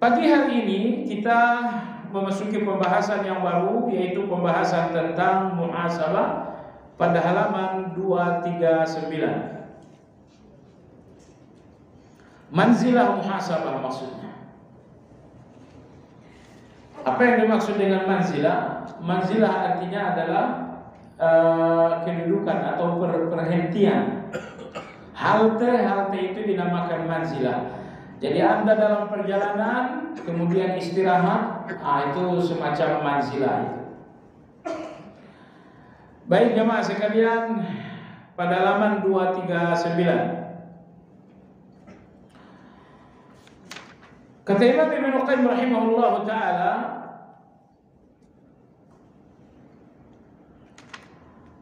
Pagi hari ini kita memasuki pembahasan yang baru, yaitu pembahasan tentang muhasabah pada halaman 239. Manzilah muhasabah maksudnya. Apa yang dimaksud dengan manzilah? Manzilah artinya adalah kedudukan atau perhentian. Halte itu dinamakan manzilah. Jadi Anda dalam perjalanan kemudian istirahat, itu semacam manzilah. Baik jemaah sekalian, pada halaman 239 kata Imam Ibnu Qayyim rahimahullah taala,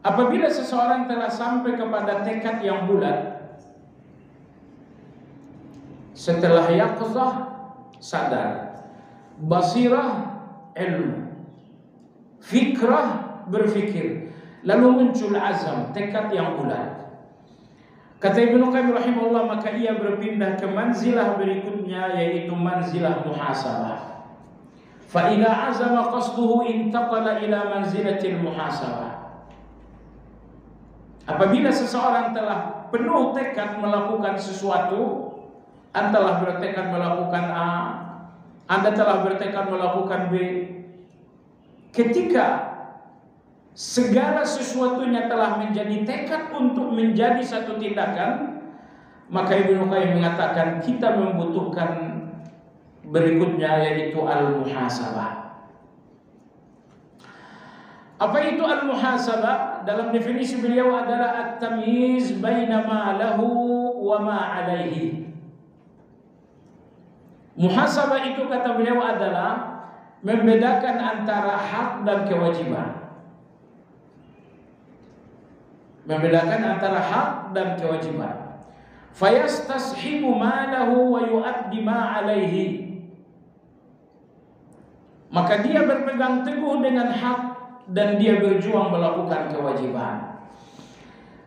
apabila seseorang telah sampai kepada tekad yang bulat, setelah yaqzah sadar, basirah ilmu, fikrah berfikir, lalu muncul azam tekad yang bulat. Kata Ibnu Qayyim rahimahullah, maka ia berpindah ke manzilah berikutnya, yaitu manzilah muhasabah. Fa idza azama qasduhu intaqala ila manzilatil muhasabah. Apabila seseorang telah penuh tekad melakukan sesuatu, Anda telah bertekad melakukan A, Anda telah bertekad melakukan B. Ketika segala sesuatunya telah menjadi tekad untuk menjadi satu tindakan, maka Ibnu Qayyim mengatakan kita membutuhkan berikutnya, yaitu al-muhasabah. Apa itu al-muhasabah? Dalam definisi beliau adalah at-tamyiz baina ma lahu wa ma alaihi. Muhasabah itu kata beliau adalah membedakan antara hak dan kewajiban. Membedakan antara hak dan kewajiban. Fayastashibu ma lahu wa yu'addi ma alaihi. Maka dia berpegang teguh dengan hak dan dia berjuang melakukan kewajiban.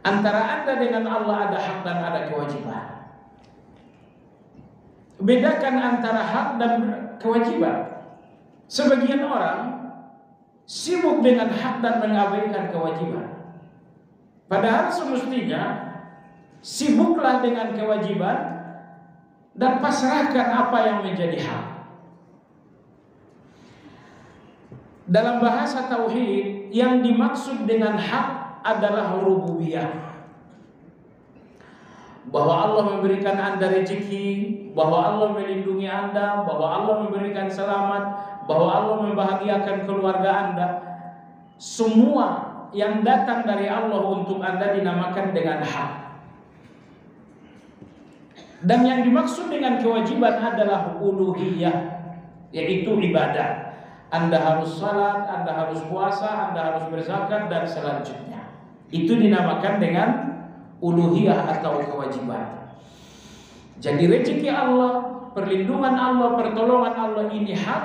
Antara Anda dengan Allah ada hak dan ada kewajiban. Bedakan antara hak dan kewajiban. Sebagian orang sibuk dengan hak dan mengabaikan kewajiban. Padahal semestinya sibuklah dengan kewajiban dan pasrahkan apa yang menjadi hak. Dalam bahasa tauhid, yang dimaksud dengan hak adalah rububiyah. Bahwa Allah memberikan Anda rezeki, bahwa Allah melindungi Anda, bahwa Allah memberikan selamat, bahwa Allah membahagiakan keluarga Anda. Semua yang datang dari Allah untuk Anda dinamakan dengan hak. Dan yang dimaksud dengan kewajiban adalah uluhiyah, yaitu ibadah. Anda harus salat, Anda harus puasa, Anda harus berzakat dan selanjutnya. Itu dinamakan dengan uluhiyah atau kewajiban. Jadi rezeki Allah, perlindungan Allah, pertolongan Allah ini hak.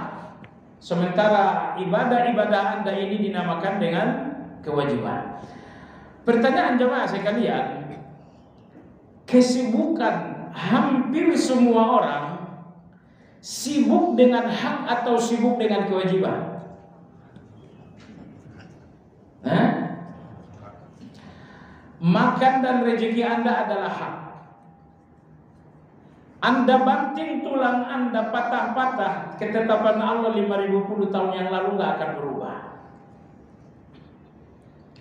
Sementara ibadah-ibadah Anda ini dinamakan dengan kewajiban. Pertanyaan jemaah sekalian, kesibukan hampir semua orang sibuk dengan hak atau sibuk dengan kewajiban? Makan dan rezeki Anda adalah hak. Anda banting tulang Anda patah-patah, ketetapan Allah 5010 tahun yang lalu gak akan berubah.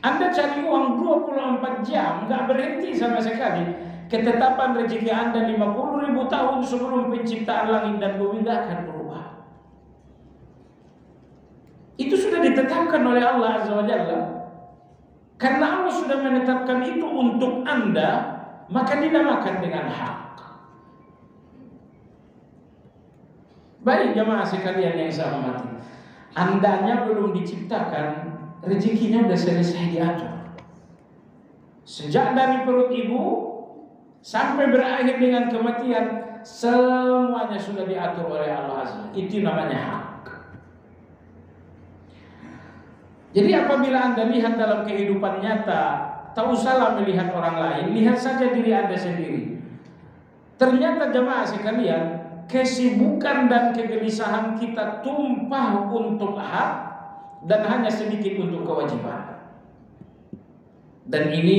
Anda cari uang 24 jam gak berhenti sama sekali, ketetapan rezeki Anda 50.000 tahun sebelum penciptaan langit dan bumi gak akan berubah. Itu sudah ditetapkan oleh Allah Azza wa Jalla. Karena Allah sudah menetapkan itu untuk Anda, maka dinamakan dengan hak. Baik jemaah sekalian yang saya hormati, Andanya belum diciptakan, rezekinya sudah selesai diatur. Sejak dari perut ibu sampai berakhir dengan kematian, semuanya sudah diatur oleh Allah Azza. Itu namanya hak. Jadi apabila Anda lihat dalam kehidupan nyata, tak usahlah melihat orang lain, lihat saja diri Anda sendiri. Ternyata jemaah sekalian, kesibukan dan kegelisahan kita tumpah untuk hak dan hanya sedikit untuk kewajiban. Dan ini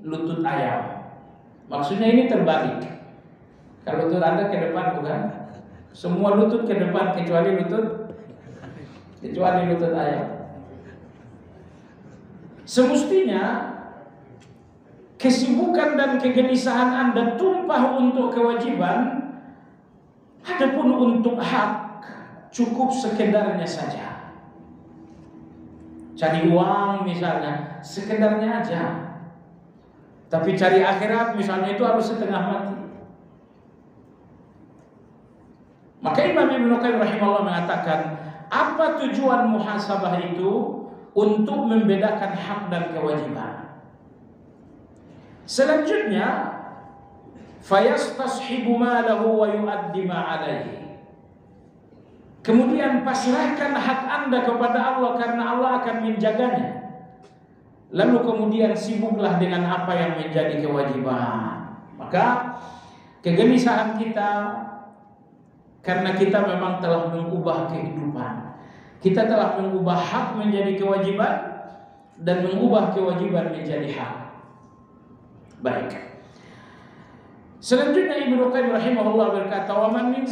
lutut ayam. Maksudnya ini terbalik. Kalau lutut Anda ke depan bukan? Semua lutut ke depan kecuali lutut ayam. Semestinya kesibukan dan kegelisahan Anda tumpah untuk kewajiban, adapun untuk hak cukup sekedarnya saja. Cari uang misalnya, sekedarnya aja. Tapi cari akhirat misalnya itu harus setengah mati. Maka Imam Ibnu Qayyim rahimahullah mengatakan, apa tujuan muhasabah itu? Untuk membedakan hak dan kewajiban. Selanjutnya, fayastashibu malahu wa yu'addi ma alaihi. Kemudian pasrahkan hak Anda kepada Allah karena Allah akan menjaganya. Lalu kemudian sibuklah dengan apa yang menjadi kewajiban. Maka kegelisahan kita karena kita memang telah mengubah kehidupan. Kita telah mengubah hak menjadi kewajiban dan mengubah kewajiban menjadi hak. Baik. Selanjutnya Ibnu Qayyim rahimahullah berkata, wa min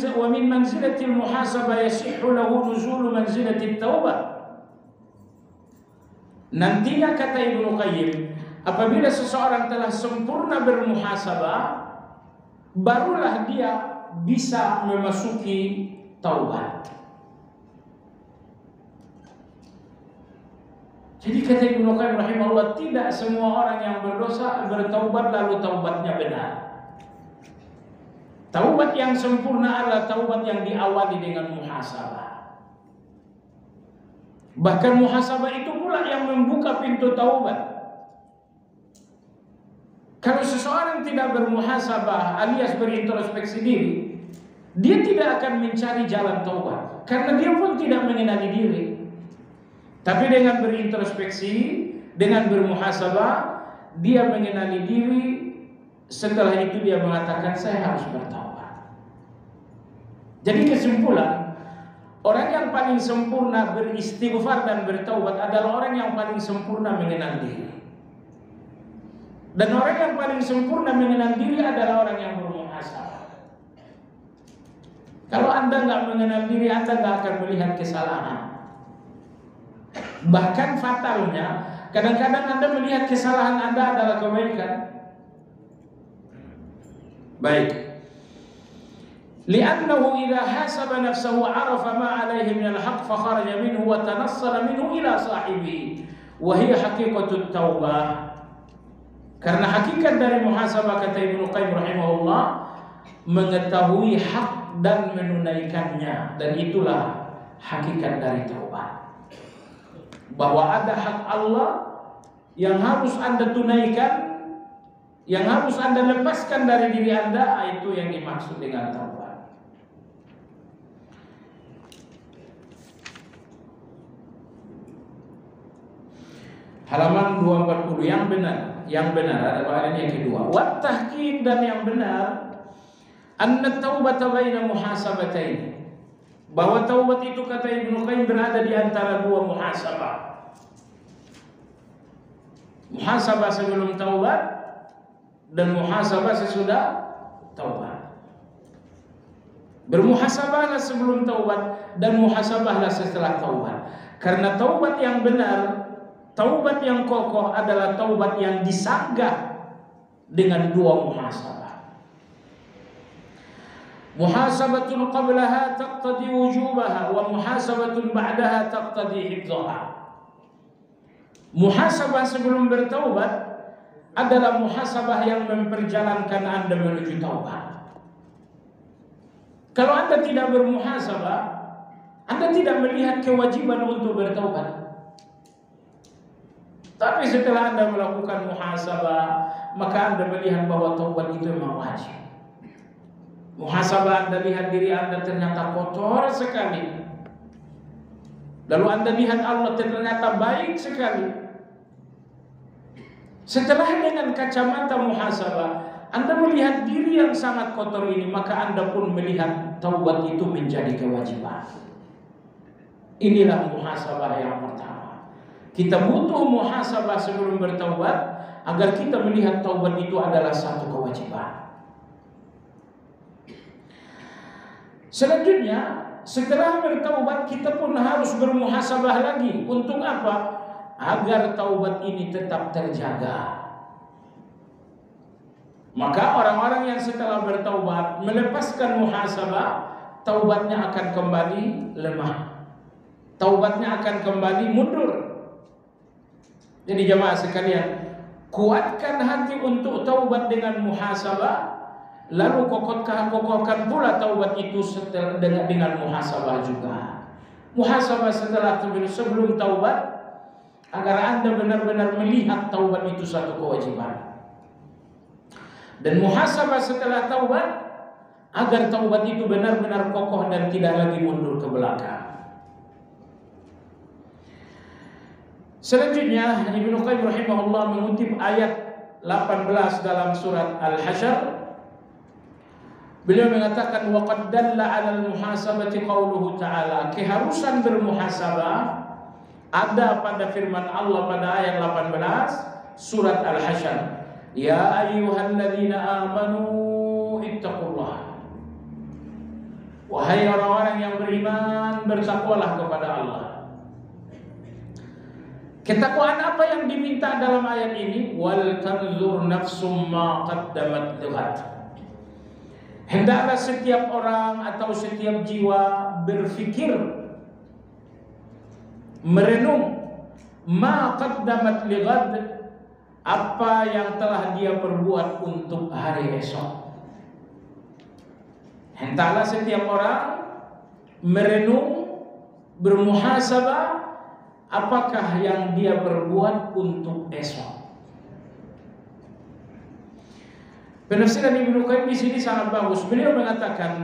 manzilatil muhasabah yasihhu lahu nuzulu manzilatit taubah. Nantinya kata Ibnu Qayyim, apabila seseorang telah sempurna bermuhasabah, barulah dia bisa memasuki taubat. Jadi kata Ibnu Qayyim rahimahullah, tidak semua orang yang berdosa bertaubat lalu taubatnya benar. Taubat yang sempurna adalah taubat yang diawali dengan muhasabah. Bahkan muhasabah itu pula yang membuka pintu taubat. Kalau seseorang tidak bermuhasabah alias berintrospeksi diri, dia tidak akan mencari jalan taubat karena dia pun tidak mengenali diri. Tapi dengan berintrospeksi, dengan bermuhasabah, dia mengenali diri. Setelah itu dia mengatakan, saya harus bertaubat. Jadi kesimpulan, orang yang paling sempurna beristighfar dan bertaubat adalah orang yang paling sempurna mengenal diri. Dan orang yang paling sempurna mengenal diri adalah orang yang bermuhasabah. Kalau Anda nggak mengenal diri, Anda nggak akan melihat kesalahan. Bahkan fatalnya, kadang-kadang Anda melihat kesalahan Anda adalah kebaikan. Baik. Li'annahu idza hasaba nafsahu 'arafa ma 'alaihi min al-haqq fa kharaja minhu wa tanassala minhu ila sahibihi wa hiya haqiqatut taubah. Karena hakikat dari muhasabah kata Ibnu Qayyim rahimahullah, mengetahui hak dan menunaikannya, dan itulah hakikat dari taubat. Bahwa ada hak Allah yang harus Anda tunaikan, yang harus Anda lepaskan dari diri Anda, itu yang dimaksud dengan taubat. Halaman 240 yang benar ada bagian yang kedua. Wat tahqiq, dan yang benar, anna taubata baina muhasabatain. Bahwa taubat itu kata Ibnu Qayyim berada di antara dua muhasabah. Muhasabah sebelum taubat dan muhasabah sesudah taubat. Bermuhasabahlah sebelum taubat dan muhasabahlah setelah taubat. Karena taubat yang benar, taubat yang kokoh adalah taubat yang disanggah dengan dua muhasabah. Muhasabatun qablaha taqtadi wujubaha wa muhasabatun ba'daha taqtadi hifdhaha. Muhasabah sebelum bertaubat adalah muhasabah yang memperjalankan Anda menuju taubat. Kalau Anda tidak bermuhasabah, Anda tidak melihat kewajiban untuk bertaubat. Tapi setelah Anda melakukan muhasabah, maka Anda melihat bahwa taubat itu memang wajib. Muhasabah, Anda lihat diri Anda ternyata kotor sekali. Lalu Anda lihat Allah ternyata baik sekali. Setelah dengan kacamata muhasabah Anda melihat diri yang sangat kotor ini, maka Anda pun melihat taubat itu menjadi kewajiban. Inilah muhasabah yang pertama. Kita butuh muhasabah sebelum bertaubat agar kita melihat taubat itu adalah satu kewajiban. Selanjutnya, setelah bertaubat kita pun harus bermuhasabah lagi. Untuk apa? Agar taubat ini tetap terjaga. Maka orang-orang yang setelah bertaubat melepaskan muhasabah, taubatnya akan kembali lemah. Taubatnya akan kembali mundur. Jadi jamaah sekalian, kuatkan hati untuk taubat dengan muhasabah. Lalu kokohkan pula taubat itu dengan muhasabah juga. Muhasabah sebelum taubat, agar Anda benar-benar melihat taubat itu satu kewajiban. Dan muhasabah setelah taubat, agar taubat itu benar-benar kokoh dan tidak lagi mundur ke belakang. Selanjutnya Ibnu Qayyim rahimahullah mengutip ayat 18 dalam surat Al-Hasyr. Beliau mengatakan waqad dalla 'alal muhasabati qauluhu ta'ala, keharusan bermuhasabah ada pada firman Allah pada ayat 18 surat Al-Hasyr. Ya ayyuhalladzina amanu ittaqullah. Wahai orang-orang yang beriman, bertakwalah kepada Allah. Ketakwaan apa yang diminta dalam ayat ini? Wal tanzur nafsum ma qaddamat lighat. Hendaklah setiap orang atau setiap jiwa berfikir, merenung ma qaddamat lighad, apa yang telah dia perbuat untuk hari esok. Hendaklah setiap orang merenung, bermuhasabah apakah yang dia perbuat untuk esok. Penafsiran Ibnu Qayyim di sini sangat bagus. Beliau mengatakan,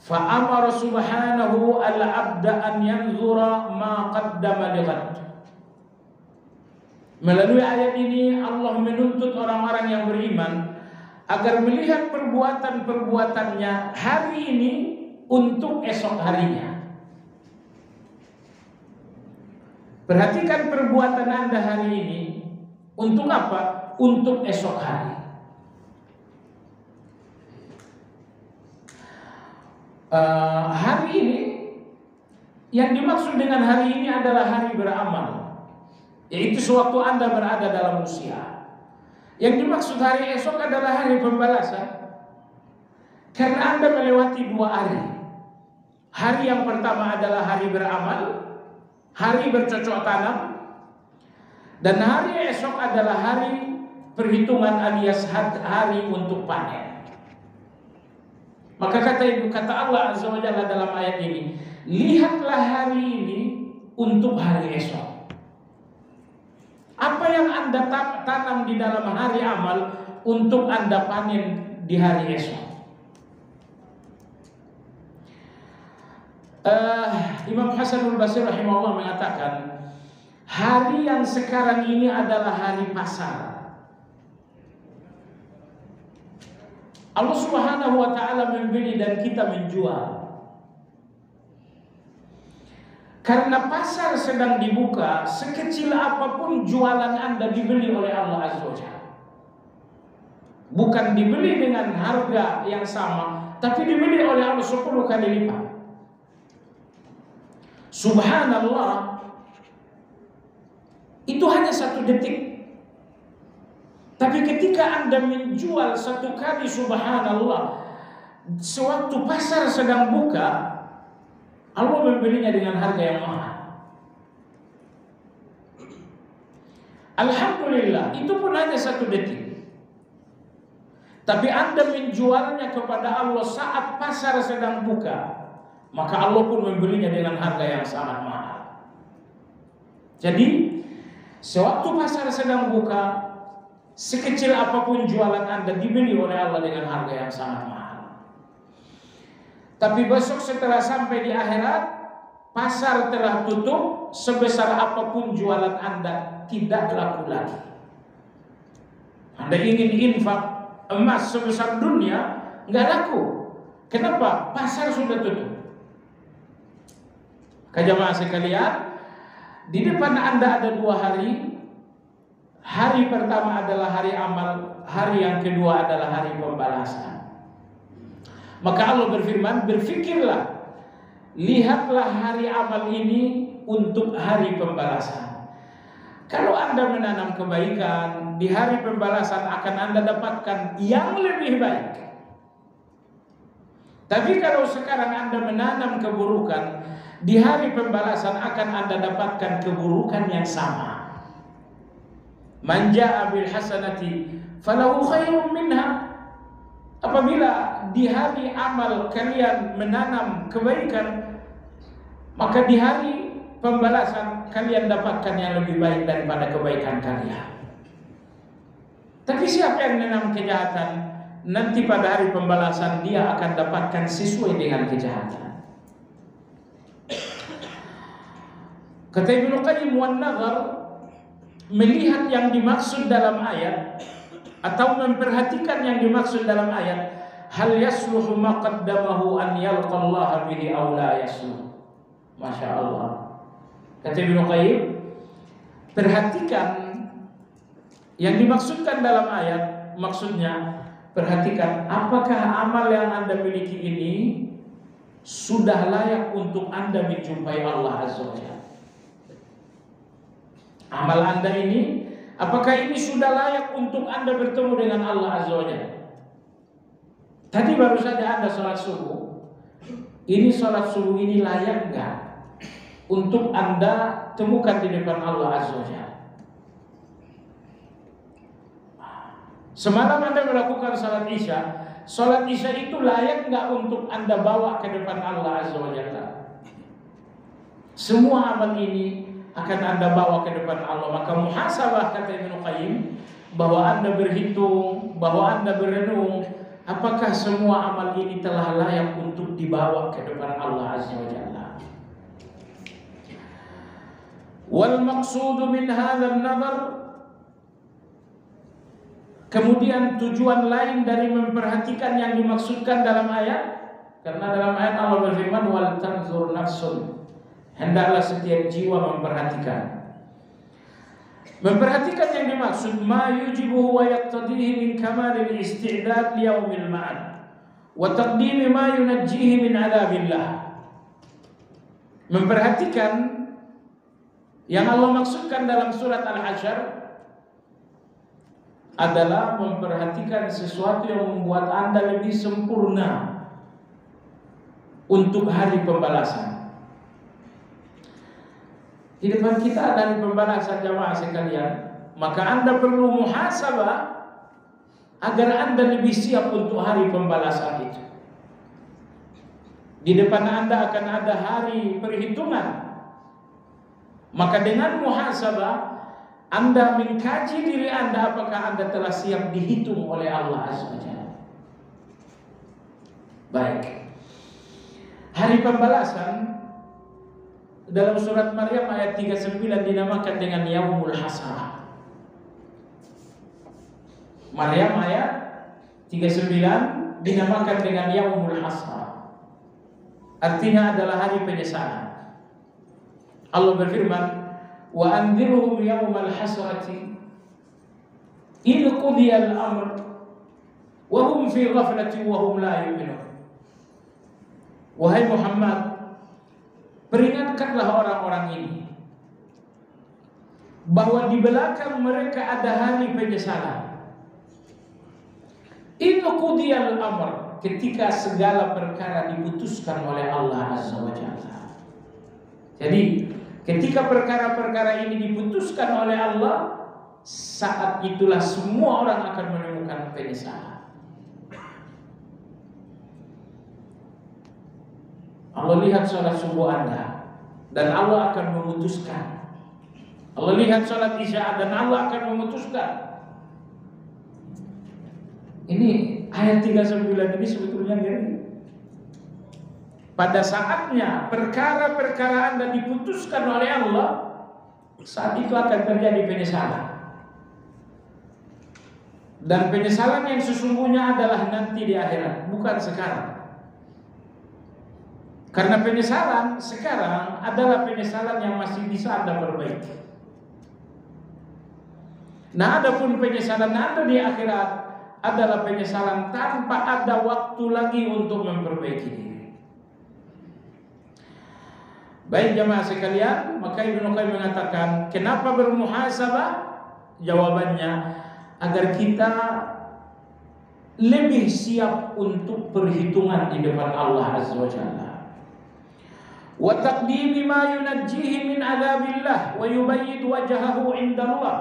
fa amara subhanahu al-'abda an yanzura ma qaddama lighad. Melalui ayat ini Allah menuntut orang-orang yang beriman agar melihat perbuatan-perbuatannya hari ini untuk esok harinya. Perhatikan perbuatan Anda hari ini untuk apa? Untuk esok hari. Hari ini, yang dimaksud dengan hari ini adalah hari beramal, yaitu sewaktu Anda berada dalam usia. Yang dimaksud hari esok adalah hari pembalasan, karena Anda melewati 2 hari. Hari yang pertama adalah hari beramal, hari bercocok tanam, dan hari esok adalah hari perhitungan alias hari untuk panen. Maka kata Allah Azza wa Jalla dalam ayat ini, lihatlah hari ini untuk hari esok. Apa yang Anda tanam di dalam hari amal untuk Anda panen di hari esok. Imam Hasanul Basri rahimahullah mengatakan, hari yang sekarang ini adalah hari pasar. Allah Subhanahu wa ta'ala membeli dan kita menjual. Karena pasar sedang dibuka, sekecil apapun jualan Anda dibeli oleh Allah Azza wa Jalla. Bukan dibeli dengan harga yang sama, tapi dibeli oleh Allah 10 kali lipat. Subhanallah, itu hanya 1 detik. Tapi ketika Anda menjual 1 kali, subhanallah, sewaktu pasar sedang buka, Allah membelinya dengan harga yang mahal. Alhamdulillah, itu pun hanya 1 detik. Tapi Anda menjualnya kepada Allah saat pasar sedang buka, maka Allah pun membelinya dengan harga yang sangat mahal. Jadi, sewaktu pasar sedang buka, sekecil apapun jualan Anda dibeli oleh Allah dengan harga yang sangat mahal. Tapi besok setelah sampai di akhirat, pasar telah tutup, sebesar apapun jualan Anda tidak laku lagi. Anda ingin infak emas sebesar dunia, nggak laku. Kenapa? Pasar sudah tutup. Jamaah sekalian, di depan Anda ada 2 hari. Hari pertama adalah hari amal, hari yang kedua adalah hari pembalasan. Maka Allah berfirman, berfikirlah, lihatlah hari amal ini untuk hari pembalasan. Kalau Anda menanam kebaikan, di hari pembalasan akan Anda dapatkan yang lebih baik. Tapi kalau sekarang Anda menanam keburukan, di hari pembalasan akan Anda dapatkan keburukan yang sama. Man jaa bil hasanati falahu khairum minha. Apabila di hari amal kalian menanam kebaikan, maka di hari pembalasan kalian dapatkan yang lebih baik daripada kebaikan kalian. Tapi siapa yang menanam kejahatan, nanti pada hari pembalasan dia akan dapatkan sesuai dengan kejahatan. Kata Ibnu Qayyim wan nazar, melihat yang dimaksud dalam ayat atau memperhatikan yang dimaksud dalam ayat, hal yasluhu ma qaddamahu an yalqallaha bihi aw la yasluh. Masya Allah. Kata Ibnu Qayyim, perhatikan yang dimaksudkan dalam ayat, maksudnya perhatikan apakah amal yang Anda miliki ini sudah layak untuk Anda menjumpai Allah Azza wa Jalla. Amal Anda ini, apakah ini sudah layak untuk Anda bertemu dengan Allah Azza wa Jalla? Tadi baru saja Anda sholat subuh. Ini sholat subuh ini layak enggak untuk Anda temukan di depan Allah Azza wa Jalla? Semalam Anda melakukan sholat isya. Sholat isya itu layak enggak untuk Anda bawa ke depan Allah Azza wa Jalla? Semua amal ini akan Anda bawa ke depan Allah. Maka muhasabah, kata Ibnu Qayyim, bahwa Anda berhitung, bahwa Anda berenung, apakah semua amal ini telah layak untuk dibawa ke depan Allah Azza wa Jalla. Wal maqsudu min hadzal nazar, kemudian tujuan lain dari memperhatikan yang dimaksudkan dalam ayat, karena dalam ayat Allah berfirman, wal tanzur nafsun, hendaklah setiap jiwa memperhatikan. Memperhatikan yang dimaksud ma yujibuhu wa yaqtadihi min kamalil isti'dad li yaumil ma'ad wa taqdimi ma yunajjihi min adzabillah. Memperhatikan yang Allah maksudkan dalam surat Al-Hasyr adalah memperhatikan sesuatu yang membuat Anda lebih sempurna untuk hari pembalasan. Di depan kita ada pembalasan jamaah sekalian, maka Anda perlu muhasabah agar Anda lebih siap untuk hari pembalasan itu. Di depan Anda akan ada hari perhitungan, maka dengan muhasabah Anda mengkaji diri Anda apakah Anda telah siap dihitung oleh Allah Azza wa Jalla. Baik. Hari pembalasan dalam surat Maryam ayat 39 dinamakan dengan Yaumul Hasrah. Maryam ayat 39 dinamakan dengan Yaumul Hasrah. Artinya adalah hari penyesalan. Allah berfirman, wa anzirhum yaumal hasrati idh qudiyal amr wa hum fi ghaflatin wa hum la yu'minun. Wahai Muhammad, peringatkanlah orang-orang ini bahwa di belakang mereka ada hari penyesalan. Idh qudiyal amr, ketika segala perkara diputuskan oleh Allah Azza wa Jalla. Jadi ketika perkara-perkara ini diputuskan oleh Allah, saat itulah semua orang akan menemukan penyesalan. Allah lihat sholat subuh Anda dan Allah akan memutuskan. Allah lihat sholat isya dan Allah akan memutuskan. Ini ayat 39 ini sebetulnya gini. Pada saatnya perkara-perkara Anda diputuskan oleh Allah, saat itu akan terjadi penyesalan. Dan penyesalan yang sesungguhnya adalah nanti di akhirat, bukan sekarang. Karena penyesalan sekarang adalah penyesalan yang masih bisa Anda perbaiki. Nah, adapun penyesalan Anda di akhirat adalah penyesalan tanpa ada waktu lagi untuk memperbaiki diri. Baik jamaah sekalian, maka Ibnu Qayyim mengatakan, kenapa bermuhasabah? Jawabannya, agar kita lebih siap untuk perhitungan di depan Allah Azza wa Jalla. Wa taqdimi ma yunajjihi min adzabillah wa yubayyid wajhahu 'inda Allah.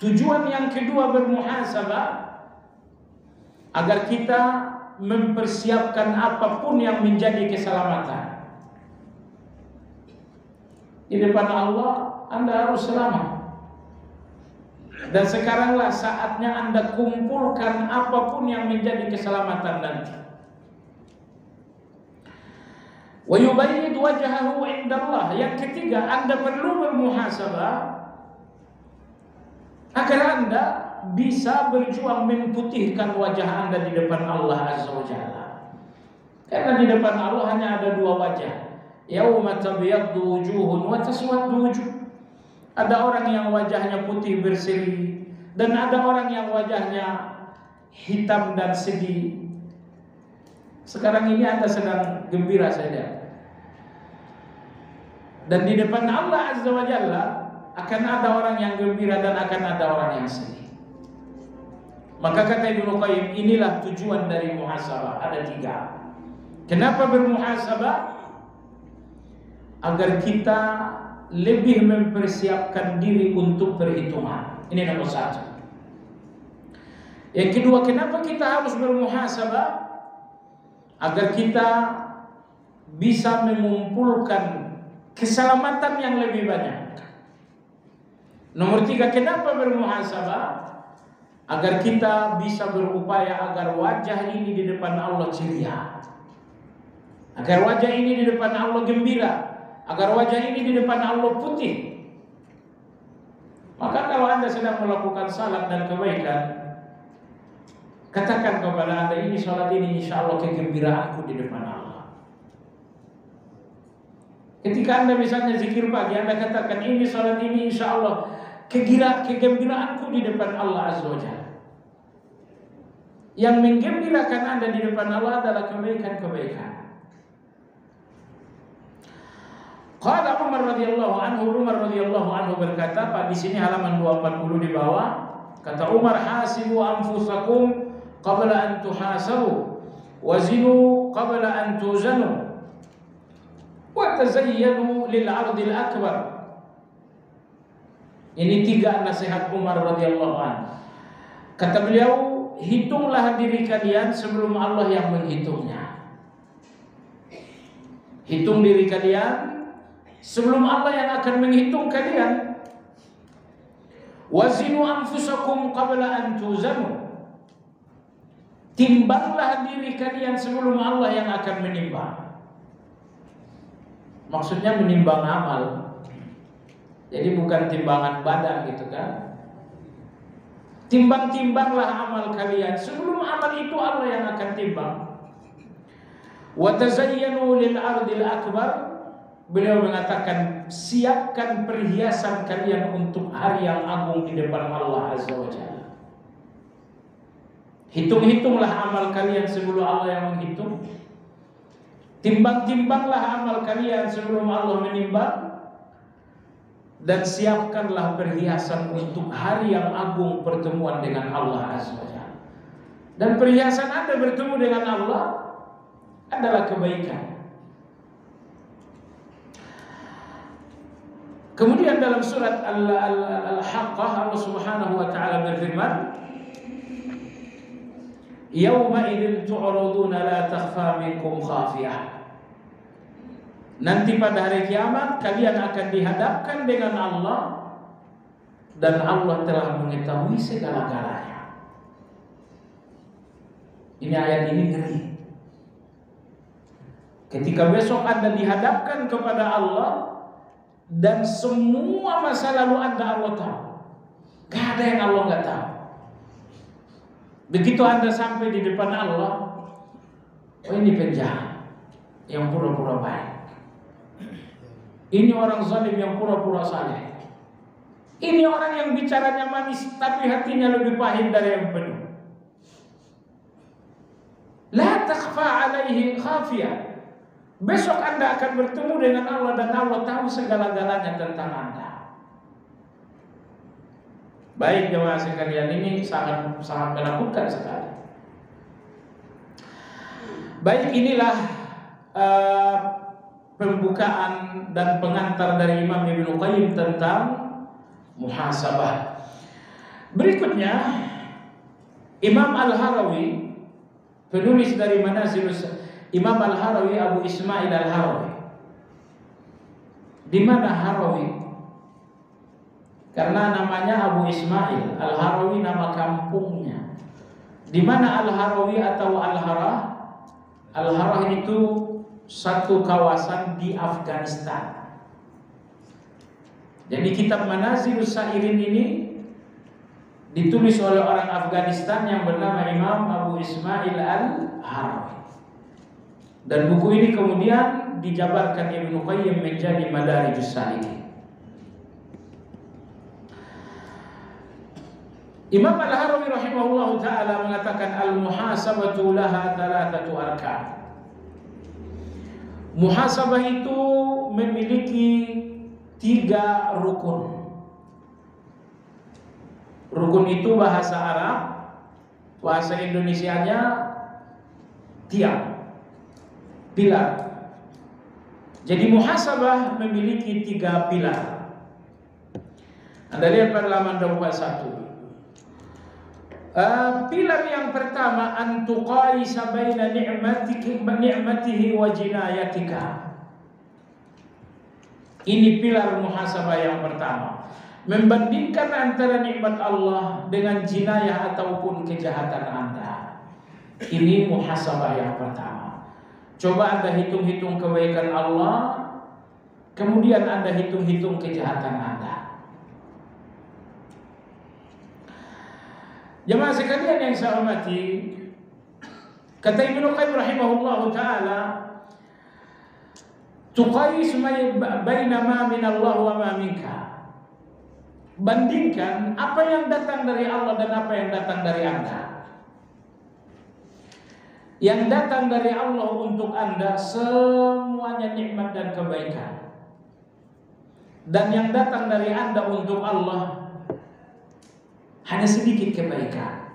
Tujuan yang kedua bermuhasabah agar kita mempersiapkan apapun yang menjadi keselamatan. Di depan Allah Anda harus selamat. Dan sekaranglah saatnya Anda kumpulkan apapun yang menjadi keselamatan nanti. Wa yubayyid wajhahu 'inda Allah. Yang ketiga, Anda perlu bermuhasabah agar Anda bisa berjuang memutihkan wajah Anda di depan Allah Azza wa Jalla. Karena di depan Allah hanya ada dua wajah. Yauma tabyaddu wujuhun wa taswaddu wujuh. Ada orang yang wajahnya putih berseri dan ada orang yang wajahnya hitam dan sedih. Sekarang ini Anda sedang gembira saja. Dan di depan Allah Azza wa Jalla akan ada orang yang gembira dan akan ada orang yang sedih. Maka kata Ibnu Qayyim, inilah tujuan dari muhasabah. Ada 3. Kenapa bermuhasabah? Agar kita lebih mempersiapkan diri untuk perhitungan. Ini nomor 1. Yang kedua, kenapa kita harus bermuhasabah? Agar kita bisa mengumpulkan keselamatan yang lebih banyak. Nomor 3, kenapa bermuhasabah? Agar kita bisa berupaya agar wajah ini di depan Allah ceria, agar wajah ini di depan Allah gembira, agar wajah ini di depan Allah putih. Maka kalau Anda sedang melakukan salat dan kebaikan, katakan kepada Anda, ini salat ini insya Allah kegembiraanku di depan Allah. Ketika Anda misalnya zikir pagi, Anda katakan, ini salat ini insya Allah kegembiraanku di depan Allah Azza wa Jalla. Yang menggembirakan Anda di depan Allah adalah kebaikan-kebaikan. Qala Umar radhiyallahu anhu berkata, Pak, di sini halaman 240 di bawah, kata Umar, hasibu anfusakum qabla an tuhasabu wazinu qabla an tuzanu wa tazayyanu lil 'ardil akbar. Ini 3 nasihat Umar radhiyallahu anhu. Kata beliau, hitunglah diri kalian sebelum Allah yang menghitungnya. Hitung diri kalian sebelum Allah yang akan menghitung kalian. Wazinu anfusakum qabla an tuzanu. Timbanglah diri kalian sebelum Allah yang akan menimbang. Maksudnya menimbang amal. Jadi bukan timbangan badan gitu kan. Timbang-timbanglah amal kalian sebelum amal itu Allah yang akan timbang. Wa tazayyanu lil 'ardil akbar. Beliau mengatakan, siapkan perhiasan kalian untuk hari yang agung di depan Allah Azza wa Jalla. Hitung-hitunglah amal kalian sebelum Allah yang menghitung. Timbang-timbanglah amal kalian sebelum Allah menimbang. Dan siapkanlah perhiasan untuk hari yang agung pertemuan dengan Allah Azza wa Jalla. Dan perhiasan Anda bertemu dengan Allah adalah kebaikan. Kemudian dalam surat Al-Haqqah Allah Subhanahu wa taala berfirman, "Yauma idzin tu'raduna la takhfa minkum khafiyah." Nanti pada hari kiamat kalian akan dihadapkan dengan Allah dan Allah telah mengetahui segala-galanya. Ini ayat ini ngeri. Ketika besok Anda dihadapkan kepada Allah dan semua masa lalu Anda Allah tahu. Gak ada yang Allah gak tahu. Begitu Anda sampai di depan Allah, oh ini penjahat, yang pura-pura baik. Ini orang zalim yang pura-pura saleh. Ini orang yang bicaranya manis tapi hatinya lebih pahit dari yang penuh. La takhfa alaihi khafiyah. Besok Anda akan bertemu dengan Allah dan Allah tahu segala-galanya tentang Anda. Baik jemaah sekalian, ini sangat menakutkan sekali. Baik, inilah pembukaan dan pengantar dari Imam Ibnu Qayyim tentang muhasabah. Berikutnya Imam Al-Harawi, penulis dari Manazilus, Imam Al-Harawi Abu Ismail Al-Harawi. Di mana Harawi? Karena namanya Abu Ismail, Al-Harawi nama kampungnya. Di mana Al-Harawi atau Al-Harah? Al-Harah itu satu kawasan di Afghanistan. Jadi kitab Manazilus Sa'irin ini ditulis oleh orang Afghanistan yang bernama Imam Abu Ismail Al-Harawi. Dan buku ini kemudian dijabarkan Ibnu Qayyim menjadi Madarijus Salikin. Imam Al-Harawi rahimahullah ta'ala mengatakan al-muhasabatu laha thalathatu arkan. Muhasabah itu memiliki 3 rukun. Rukun itu bahasa Arab, bahasa Indonesianya tiang, pilar. Jadi muhasabah memiliki 3 pilar. Anda lihat pada halaman 21. Pilar yang pertama, antuqaisa baina ni'matihi wa jinayatika. Ini pilar muhasabah yang pertama, membandingkan antara nikmat Allah dengan jinayah ataupun kejahatan Anda. Ini muhasabah yang pertama. Coba Anda hitung-hitung kebaikan Allah, kemudian Anda hitung-hitung kejahatan Anda. Jemaah sekalian yang saya hormati, kata Ibnu Qayyim rahimahullahu taala, tuqais baina ma min Allah wa ma minka. Bandingkan apa yang datang dari Allah dan apa yang datang dari Anda. Yang datang dari Allah untuk Anda semuanya nikmat dan kebaikan. Dan yang datang dari Anda untuk Allah hanya sedikit kebaikan.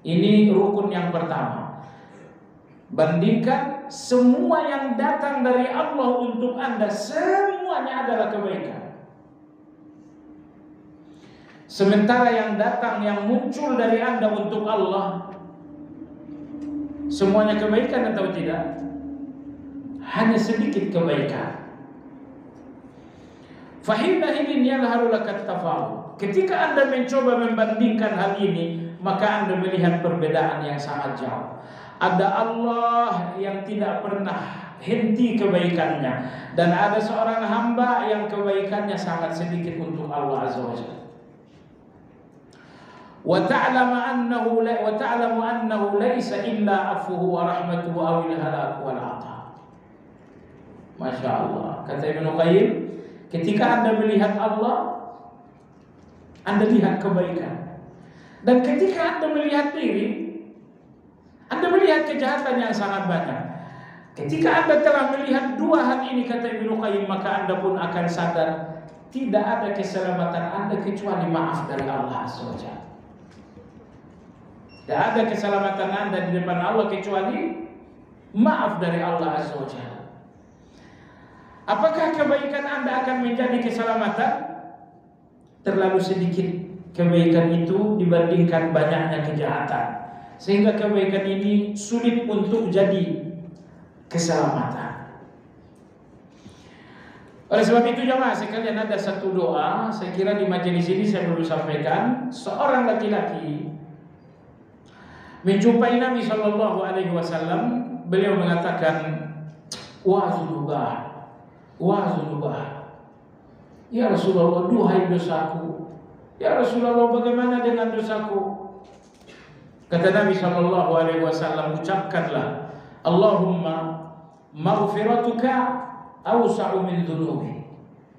Ini rukun yang pertama. Bandingkan semua yang datang dari Allah untuk Anda, semuanya adalah kebaikan. Sementara yang datang, yang muncul dari Anda untuk Allah, semuanya kebaikan atau tidak? Hanya sedikit kebaikan. Fahina idin yadharu lakat tafawud. Ketika Anda mencoba membandingkan hal ini, maka Anda melihat perbedaan yang sangat jauh. Ada Allah yang tidak pernah henti kebaikannya, dan ada seorang hamba yang kebaikannya sangat sedikit untuk Allah Azza wa Jalla. Wa ta'lamu annahu laysa illa afuhu wa rahmatuhu awil halak wal 'ata. Masya Allah. Kata Ibnu Qayyim, ketika Anda melihat Allah, Anda lihat kebaikan. Dan ketika Anda melihat diri, Anda melihat kejahatan yang sangat banyak. Ketika Anda telah melihat 2 hal ini, kata Ibnu Qayyim, maka Anda pun akan sadar tidak ada keselamatan Anda kecuali maaf dari Allah Azza wa Jalla. Tidak ada keselamatan Anda di depan Allah kecuali maaf dari Allah Azza wa Jalla. Apakah kebaikan Anda akan menjadi keselamatan? Terlalu sedikit kebaikan itu dibandingkan banyaknya kejahatan, sehingga kebaikan ini sulit untuk jadi keselamatan. Oleh sebab itu jemaah sekalian, ada satu doa, saya kira di majelis ini saya perlu sampaikan. Seorang laki-laki menjumpai Nabi Shallallahu Alaihi Wasallam, beliau mengatakan, wah zunubah, ya Rasulullah, duhai dosaku. Ya Rasulullah, bagaimana dengan dosaku? Kata Nabi Shallallahu Alaihi Wasallam, ucapkanlah Allahumma maghfiratuka awsa'u min dhunubi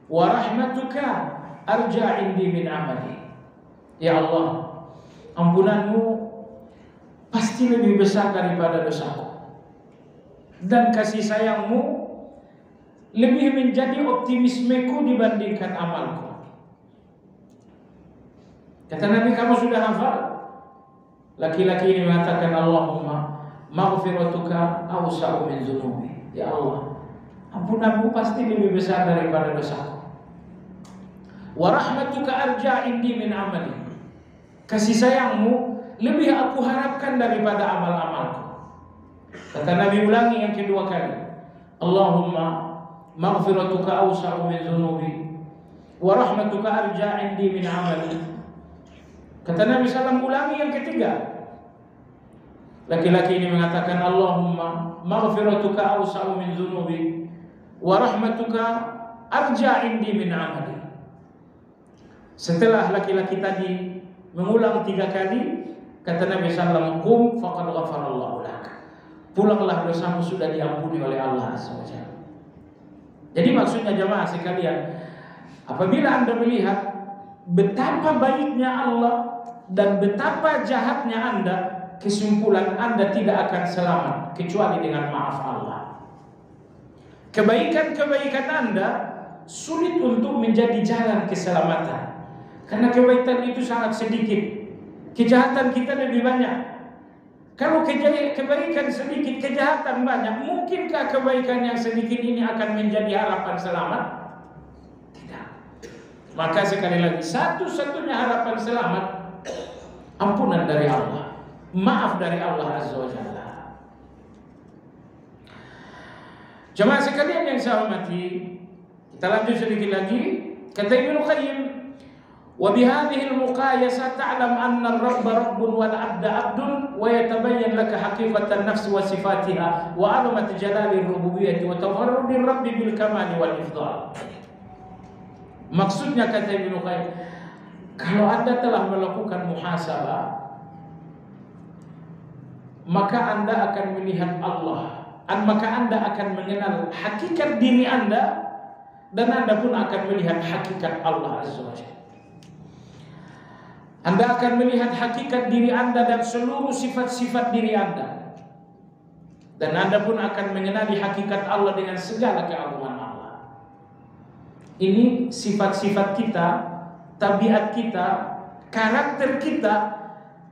wa rahmatuka arja indi min amali. Ya Allah, ampunanmu pasti lebih besar daripada dosaku, dan kasih sayangmu lebih menjadi optimismeku dibandingkan amalku. Kata Nabi, kamu sudah hafal? Laki-laki ini mengatakan, Allahumma maghfiratuka awsa'u min dhunubi. Ya Allah, ampunanmu pasti lebih besar daripada dosaku. Wa rahmatuka arja indi min amali. Kasih sayangmu lebih aku harapkan daripada amal-amalku. Kata Nabi ulangi yang kedua kali, Allahumma maghfiratuka awsa'u min dhunubi wa rahmatuka arja indi min amali. Kata Nabi SAW ulangi yang ketiga. Laki-laki ini mengatakan, Allahumma maghfiratuka awsa'u min dhunubi wa rahmatuka arja indi min amali. Setelah laki-laki tadi mengulang 3 kali, kata Nabi SAW, qum faqad ghafarallahu lak. Pulanglah, dosamu sudah diampuni oleh Allah Azza wa Jalla. Jadi maksudnya jamaah sekalian, apabila Anda melihat betapa baiknya Allah dan betapa jahatnya Anda, kesimpulan Anda tidak akan selamat kecuali dengan maaf Allah. Kebaikan-kebaikan Anda sulit untuk menjadi jalan keselamatan, karena kebaikan itu sangat sedikit, kejahatan kita lebih banyak. Kalau kebaikan sedikit, kejahatan banyak, mungkinkah kebaikan yang sedikit ini akan menjadi harapan selamat? Tidak. Maka sekali lagi, satu-satunya harapan selamat ampunan dari Allah, maaf dari Allah Azza wa Jalla. Jemaah sekalian yang saya hormati, kita lanjut sedikit lagi. Kata Ibnu Qayyim, wa bihadhihi al-muqayasah ta'lam anna ar-rabb rabbun wal 'abda 'abdun wa yatabayyan laka haqiqatan nafs wa sifatiha wa 'azamat jalali ar-rububiyyah wa tafarrud ar-rabb bil kamal wal ifdal. Maksudnya kata Ibnu Qayyim, kalau Anda telah melakukan muhasabah, maka Anda akan melihat Allah, maka Anda akan mengenal hakikat diri Anda, dan Anda pun akan melihat hakikat Allah Azza wa Jalla. Anda akan melihat hakikat diri Anda dan seluruh sifat-sifat diri Anda, dan Anda pun akan mengenali hakikat Allah dengan segala keagungan Allah. Ini sifat-sifat kita, tabiat kita, karakter kita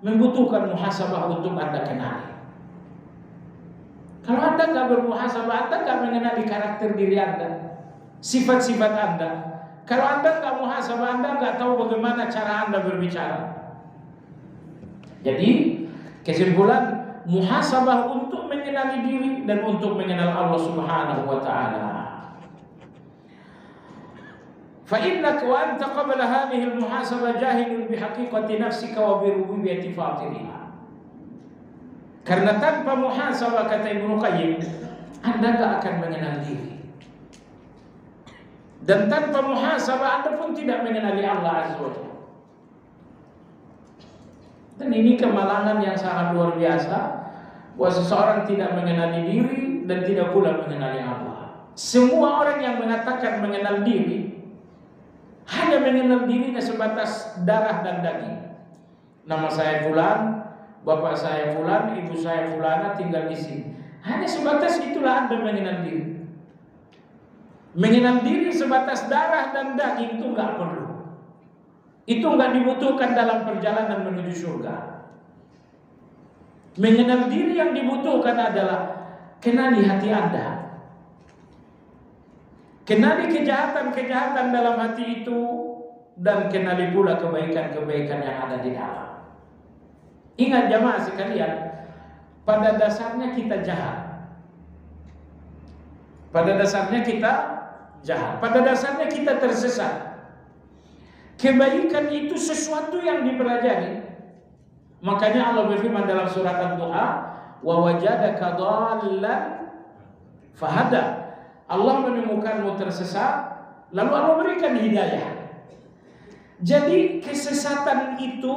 membutuhkan muhasabah untuk Anda kenali. Kalau Anda nggak bermuhasabah, Anda nggak mengenali karakter diri Anda, sifat-sifat Anda. Kalau Anda nggak muhasabah, Anda nggak tahu bagaimana cara Anda berbicara. Jadi kesimpulan, muhasabah untuk mengenali diri dan untuk mengenal Allah Subhanahu wa Ta'ala. Fa innaka wa anta qabla hadhihi al-muhasabah jahilun bihaqiqati nafsika wa bi rububiyyati fatiriha. Karena tanpa muhasabah, kata Ibnu Qayyim, Anda nggak akan mengenal diri. Dan tanpa muhasabah Anda pun tidak mengenali Allah Azza wa Jalla. Dan ini kemalangan yang sangat luar biasa, bahwa seseorang tidak mengenali diri dan tidak pula mengenali Allah. Semua orang yang mengatakan mengenal diri hanya mengenal dirinya sebatas darah dan daging. Nama saya fulan, bapak saya fulan, ibu saya fulana, tinggal di sini. Hanya sebatas itulah Anda mengenal diri. Mengenal diri sebatas darah dan daging itu nggak perlu. Itu nggak dibutuhkan dalam perjalanan menuju surga. Mengenal diri yang dibutuhkan adalah kenali hati Anda. Kenali kejahatan-kejahatan dalam hati itu, dan kenali pula kebaikan-kebaikan yang ada di dalam. Ingat jamaah sekalian, pada dasarnya kita jahat. Pada dasarnya kita jahat. Pada dasarnya kita tersesat. Kebaikan itu sesuatu yang dipelajari. Makanya Allah berfirman dalam surat Ad-Duha, wa wajadaka dhallan fahada. Allah menemukanmu tersesat, lalu Allah berikan hidayah. Jadi kesesatan itu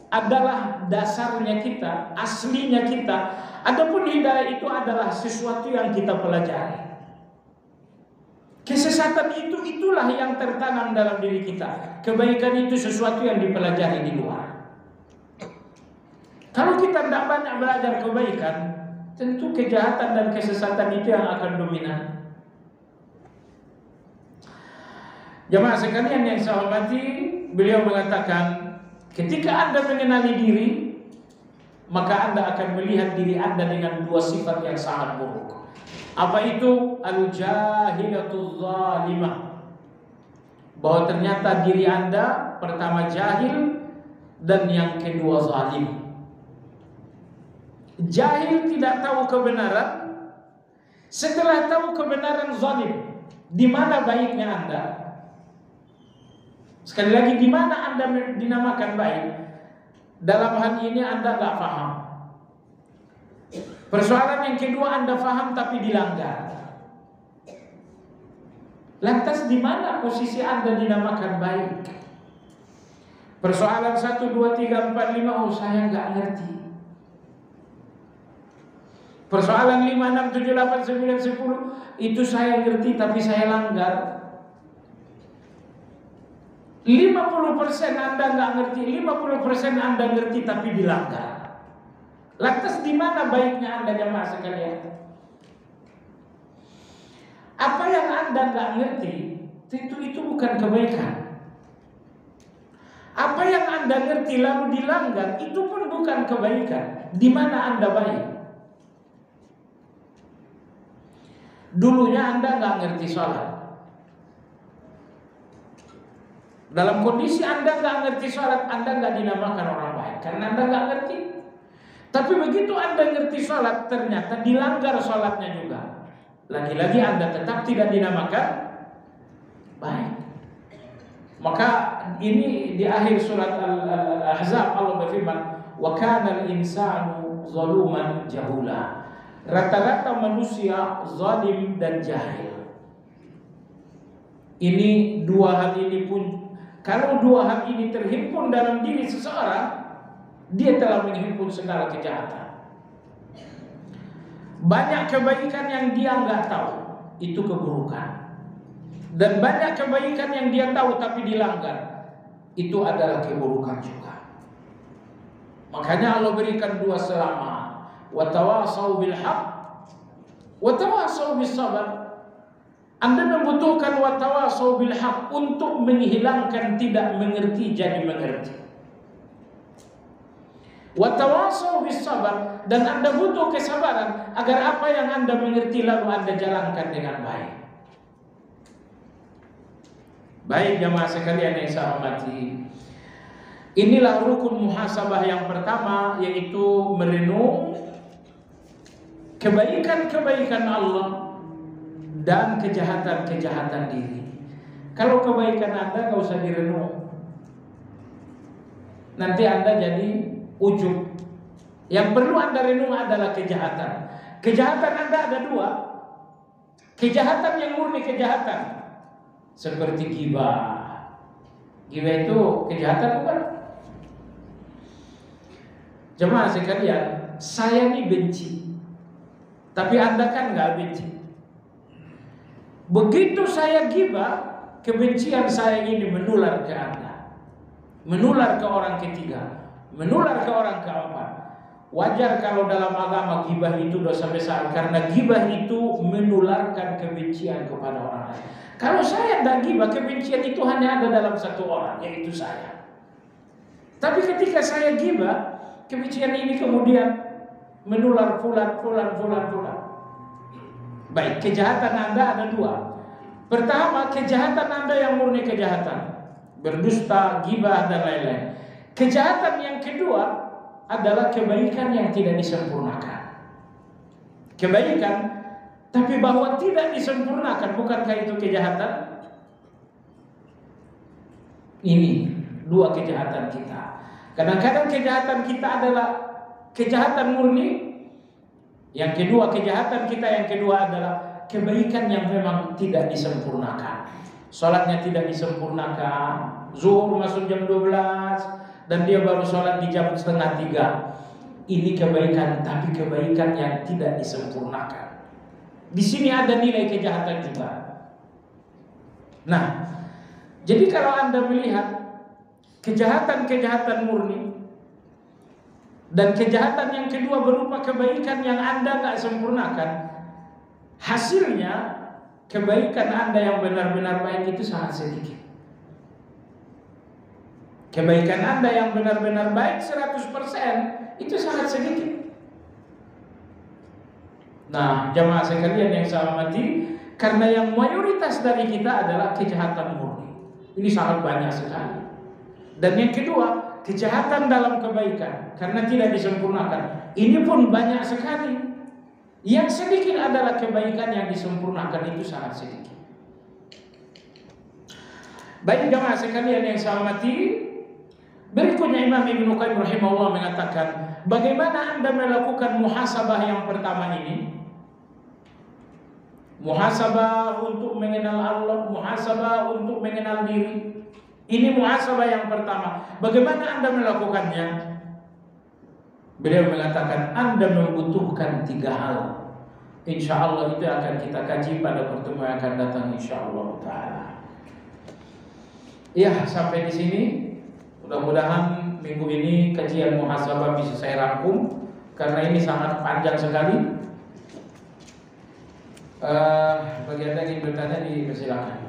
adalah dasarnya kita, aslinya kita Adapun hidayah itu adalah sesuatu yang kita pelajari. Kesesatan itulah yang tertanam dalam diri kita. Kebaikan itu sesuatu yang dipelajari di luar. Kalau kita tidak banyak belajar kebaikan, tentu kejahatan dan kesesatan itu yang akan dominan. Jemaah sekalian yang saya hormati, beliau mengatakan, ketika Anda mengenali diri, maka Anda akan melihat diri Anda dengan dua sifat yang sangat buruk. Apa itu? Al-jahilatul zalimah. Bahwa ternyata diri Anda pertama jahil dan yang kedua zalim. Jahil tidak tahu kebenaran, setelah tahu kebenaran zalim. Di mana baiknya Anda? Sekali lagi, di mana Anda dinamakan baik? Dalam hal ini Anda nggak paham. Persoalan yang kedua, Anda paham tapi dilanggar. Lantas di mana posisi Anda dinamakan baik? Persoalan 1, 2, 3, 4, 5, oh saya nggak ngerti. Persoalan 5, 6, 7, 8, 9, 10, itu saya ngerti tapi saya langgar. 50% Anda nggak ngerti, 50% Anda ngerti tapi dilanggar. Lantas di mana baiknya Anda, jemaah sekalian? Apa yang Anda nggak ngerti, tentu itu bukan kebaikan. Apa yang Anda ngerti lalu dilanggar, itu pun bukan kebaikan. Di mana Anda baik? Dulunya Anda nggak ngerti sholat. Dalam kondisi Anda nggak ngerti sholat, Anda nggak dinamakan orang baik karena Anda nggak ngerti. Tapi begitu Anda ngerti sholat, ternyata dilanggar sholatnya juga. Lagi-lagi Anda tetap tidak dinamakan baik. Maka ini di akhir surat Al-Ahzab Allah berfirman, wa kana al-insanu zaluman jahula. Rata-rata manusia zalim dan jahil. Ini dua hal ini pun, kalau dua hal ini terhimpun dalam diri seseorang, dia telah menghimpun segala kejahatan. Banyak kebaikan yang dia nggak tahu, itu keburukan. Dan banyak kebaikan yang dia tahu tapi dilanggar, itu adalah keburukan juga. Makanya Allah berikan dua selama, wa tawasau bil haq, wa tawasau bis sabar. Anda membutuhkan wa tawasau bil haq untuk menghilangkan tidak mengerti jadi mengerti. Wa tawasau bis sabar, dan Anda butuh kesabaran agar apa yang Anda mengerti lalu Anda jalankan dengan baik. Baik jemaah sekalian yang saya hormati, inilah rukun muhasabah yang pertama, yaitu merenung kebaikan-kebaikan Allah dan kejahatan-kejahatan diri. Kalau kebaikan Anda nggak usah direnung, nanti Anda jadi ujub. Yang perlu Anda renung adalah kejahatan. Kejahatan Anda ada dua. Kejahatan yang murni kejahatan, seperti ghibah. Ghibah itu kejahatan bukan? Jemaah sekalian, saya ini benci, tapi Anda kan nggak benci. Begitu saya ghibah, kebencian saya ini menular ke Anda, menular ke orang ketiga, menular ke orang keempat. Wajar kalau dalam agama ghibah itu dosa besar, karena ghibah itu menularkan kebencian kepada orang lain. Kalau saya tidak ghibah, kebencian itu hanya ada dalam satu orang, yaitu saya. Tapi ketika saya ghibah, kebencian ini kemudian menular fulan. Baik, kejahatan Anda ada dua. Pertama, kejahatan Anda yang murni kejahatan, berdusta, ghibah dan lain-lain. Kejahatan yang kedua adalah kebaikan yang tidak disempurnakan. Kebaikan tapi bahwa tidak disempurnakan, bukankah itu kejahatan? Ini dua kejahatan kita. Kadang-kadang kejahatan kita adalah kejahatan murni. Yang kedua, kejahatan kita yang kedua adalah kebaikan yang memang tidak disempurnakan. Sholatnya tidak disempurnakan, zuhur masuk jam 12 dan dia baru sholat di jam 2:30. ini kebaikan, tapi kebaikan yang tidak disempurnakan. Di sini ada nilai kejahatan juga. Nah, jadi kalau Anda melihat kejahatan-kejahatan murni dan kejahatan yang kedua berupa kebaikan yang Anda gak sempurnakan, hasilnya kebaikan Anda yang benar-benar baik itu sangat sedikit. Kebaikan Anda yang benar-benar baik 100% itu sangat sedikit. Nah, jamaah sekalian yang saya hormati, karena yang mayoritas dari kita adalah kejahatan murni. Ini sangat banyak sekali. Dan yang kedua, kejahatan dalam kebaikan karena tidak disempurnakan. Ini pun banyak sekali. Yang sedikit adalah kebaikan yang disempurnakan, itu sangat sedikit. Baik jamaah sekalian yang saya hormati, berikutnya Imam Ibnu Qayyim rahimahullah mengatakan, bagaimana Anda melakukan muhasabah yang pertama ini? Muhasabah untuk mengenal Allah, muhasabah untuk mengenal diri. Ini muhasabah yang pertama. Bagaimana Anda melakukannya? Beliau mengatakan Anda membutuhkan 3 hal. Insya Allah itu akan kita kaji pada pertemuan yang akan datang insya Allah ta'ala. Ya, sampai di sini. Mudah-mudahan minggu ini kajian muhasabah bisa saya rangkum, karena ini sangat panjang sekali. Bagi Anda yang ingin bertanya, dipersilakan.